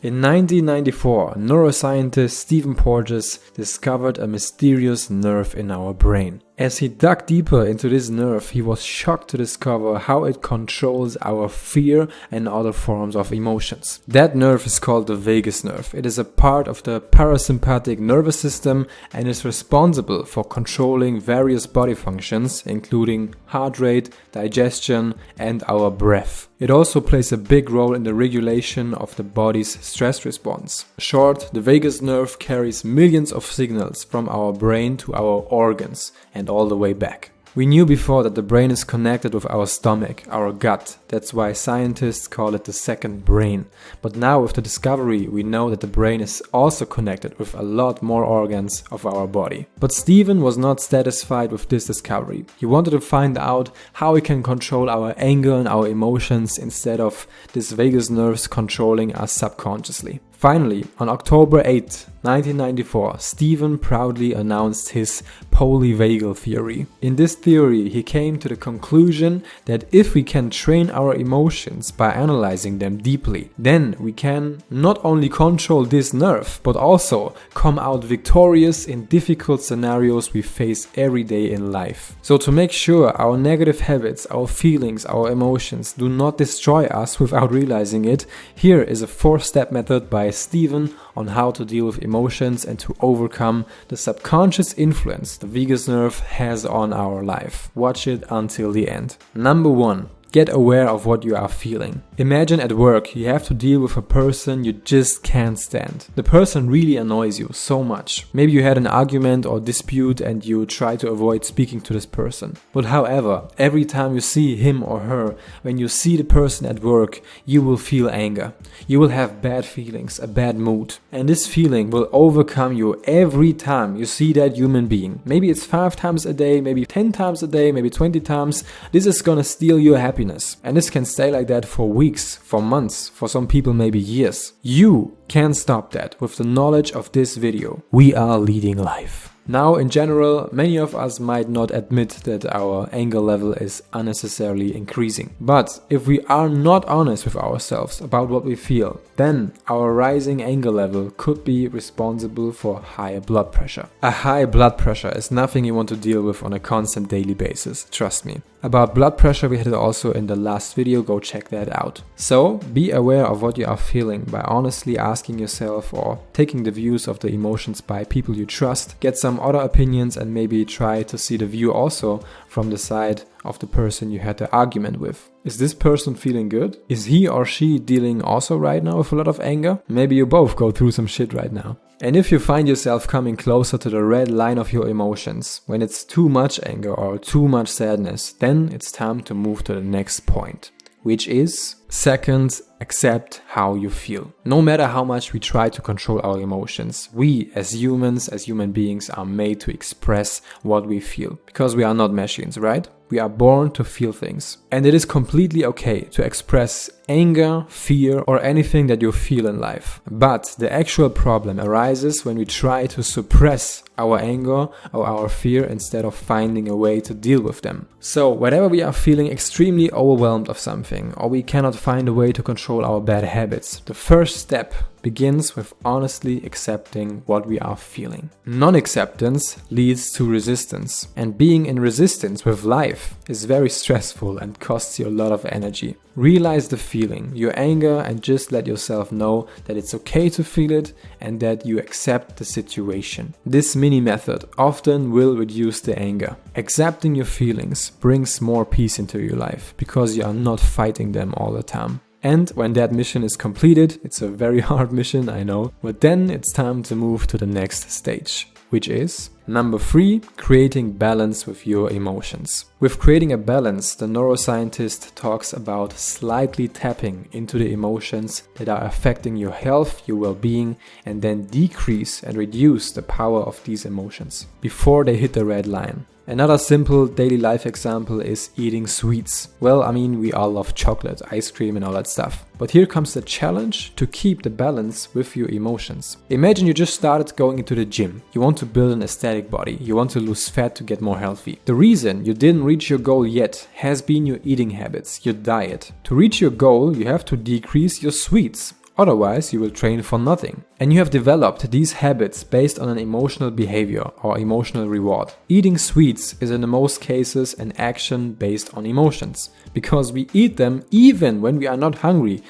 In 1994, neuroscientist Stephen Porges discovered a mysterious nerve in our brain. As he dug deeper into this nerve, he was shocked to discover how it controls our fear and other forms of emotions. That nerve is called the vagus nerve. It is a part of the parasympathetic nervous system and is responsible for controlling various body functions, including heart rate, digestion, and our breath. It also plays a big role in the regulation of the body's stress response. In short, the vagus nerve carries millions of signals from our brain to our organs and all the way back. We knew before that the brain is connected with our stomach, our gut. That's why scientists call it the second brain. But now with the discovery, we know that the brain is also connected with a lot more organs of our body. But Stephen was not satisfied with this discovery. He wanted to find out how we can control our anger and our emotions instead of these vagus nerves controlling us subconsciously. Finally, on October 8, 1994, Stephen proudly announced his Polyvagal Theory. In this theory, he came to the conclusion that if we can train our emotions by analyzing them deeply, then we can not only control this nerve, but also come out victorious in difficult scenarios we face every day in life. So to make sure our negative habits, our feelings, our emotions do not destroy us without realizing it, here is a 4-step method by Stephen on how to deal with emotions and to overcome the subconscious influence the vagus nerve has on our life. Watch it until the end. Number 1. Get aware of what you are feeling. Imagine at work you have to deal with a person you just can't stand. The person really annoys you so much. Maybe you had an argument or dispute and you try to avoid speaking to this person. But however, every time you see him or her, when you see the person at work, you will feel anger. You will have bad feelings, a bad mood. And this feeling will overcome you every time you see that human being. Maybe it's 5 times a day, maybe 10 times a day, maybe 20 times. This is gonna steal your happiness. And this can stay like that for weeks, for months, for some people maybe years. You can stop that with the knowledge of this video. We are leading life. Now, in general, many of us might not admit that our anger level is unnecessarily increasing. But if we are not honest with ourselves about what we feel, then our rising anger level could be responsible for higher blood pressure. A high blood pressure is nothing you want to deal with on a constant daily basis, trust me. About blood pressure we had it also in the last video, go check that out. So be aware of what you are feeling by honestly asking yourself or taking the views of the emotions by people you trust. Get some other opinions and maybe try to see the view also from the side of the person you had the argument with. Is this person feeling good? Is he or she dealing also right now with a lot of anger? Maybe you both go through some shit right now. And if you find yourself coming closer to the red line of your emotions, when it's too much anger or too much sadness, then it's time to move to the next point, which is, second, accept how you feel. No matter how much we try to control our emotions, we as humans, as human beings, are made to express what we feel. Because we are not machines, right? We are born to feel things. And it is completely okay to express anger, fear, or anything that you feel in life. But the actual problem arises when we try to suppress our anger or our fear instead of finding a way to deal with them. So whenever we are feeling extremely overwhelmed of something, or we cannot find a way to control our bad habits, the first step begins with honestly accepting what we are feeling. Non-acceptance leads to resistance, and being in resistance with life is very stressful and costs you a lot of energy. Realize the feeling, your anger, and just let yourself know that it's okay to feel it and that you accept the situation. This mini method often will reduce the anger. Accepting your feelings brings more peace into your life because you are not fighting them all the time. And when that mission is completed, it's a very hard mission, I know, but then it's time to move to the next stage, which is number 3, creating balance with your emotions. With creating a balance, the neuroscientist talks about slightly tapping into the emotions that are affecting your health, your well-being, and then decrease and reduce the power of these emotions before they hit the red line. Another simple daily life example is eating sweets. Well, I mean, we all love chocolate, ice cream and all that stuff. But here comes the challenge to keep the balance with your emotions. Imagine you just started going into the gym. You want to build an aesthetic body. You want to lose fat to get more healthy. The reason you didn't reach your goal yet has been your eating habits, your diet. To reach your goal, you have to decrease your sweets. Otherwise, you will train for nothing. And you have developed these habits based on an emotional behavior or emotional reward. Eating sweets is in the most cases an action based on emotions, because we eat them even when we are not hungry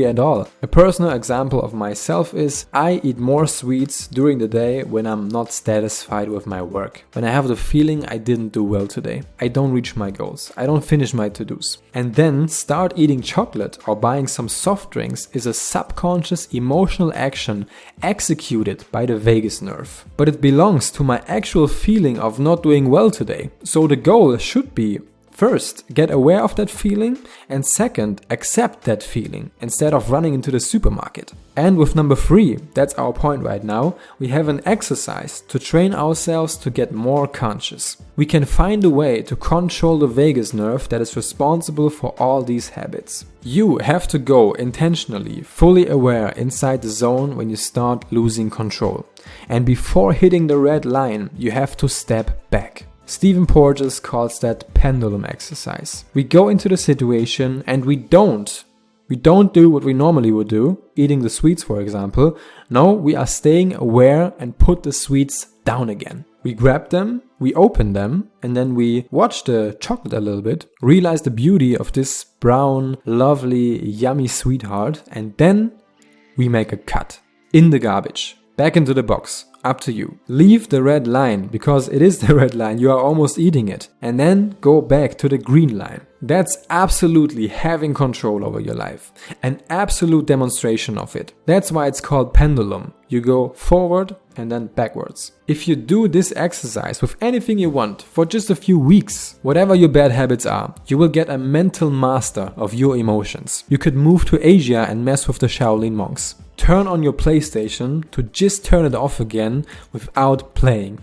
at all. A personal example of myself is I eat more sweets during the day when I'm not satisfied with my work. When I have the feeling I didn't do well today, I don't reach my goals, I don't finish my to-dos. And then start eating chocolate or buying some soft drinks is a subconscious emotional action executed by the vagus nerve. But it belongs to my actual feeling of not doing well today. So the goal should be, first, get aware of that feeling, and second, accept that feeling instead of running into the supermarket. And with number 3, that's our point right now, we have an exercise to train ourselves to get more conscious. We can find a way to control the vagus nerve that is responsible for all these habits. You have to go intentionally, fully aware inside the zone when you start losing control. And before hitting the red line, you have to step back. Stephen Porges calls that pendulum exercise. We go into the situation and we don't do what we normally would do, eating the sweets for example. No, we are staying aware and put the sweets down again. We grab them, we open them, and then we watch the chocolate a little bit, realize the beauty of this brown, lovely, yummy sweetheart, and then we make a cut. In the garbage. Back into the box. Up to you. Leave the red line, because it is the red line, you are almost eating it. And then go back to the green line. That's absolutely having control over your life. An absolute demonstration of it. That's why it's called pendulum. You go forward and then backwards. If you do this exercise with anything you want for just a few weeks, whatever your bad habits are, you will get a mental master of your emotions. You could move to Asia and mess with the Shaolin monks. Turn on your PlayStation to just turn it off again without playing.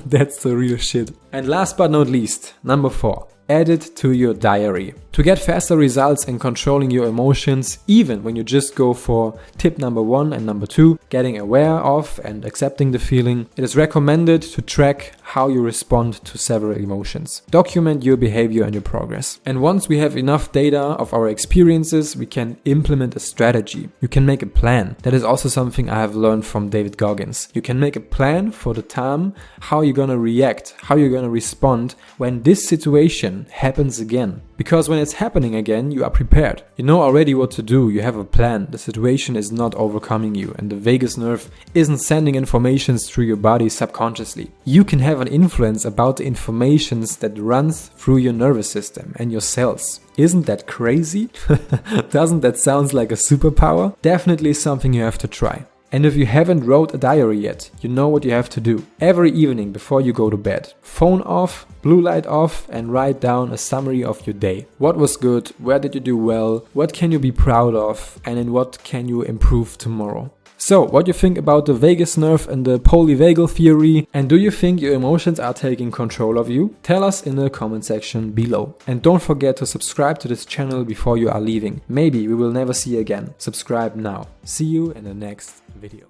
That's the real shit. And last but not least, number 4. Add it to your diary. To get faster results in controlling your emotions, even when you just go for tip number 1 and number 2, getting aware of and accepting the feeling, it is recommended to track how you respond to several emotions. Document your behavior and your progress. And once we have enough data of our experiences, we can implement a strategy. You can make a plan. That is also something I have learned from David Goggins. You can make a plan for the time, how you're gonna react, how you're gonna respond when this situation happens again. Because when it's happening again, you are prepared. You know already what to do, you have a plan. The situation is not overcoming you and the vagus nerve isn't sending informations through your body subconsciously. You can have an influence about the informations that runs through your nervous system and your cells. Isn't that crazy? Doesn't that sound like a superpower? Definitely something you have to try. And if you haven't wrote a diary yet, you know what you have to do. Every evening before you go to bed, phone off, blue light off, and write down a summary of your day. What was good? Where did you do well? What can you be proud of? And in what can you improve tomorrow? So, what do you think about the vagus nerve and the Polyvagal Theory? And do you think your emotions are taking control of you? Tell us in the comment section below. And don't forget to subscribe to this channel before you are leaving. Maybe we will never see you again. Subscribe now. See you in the next video.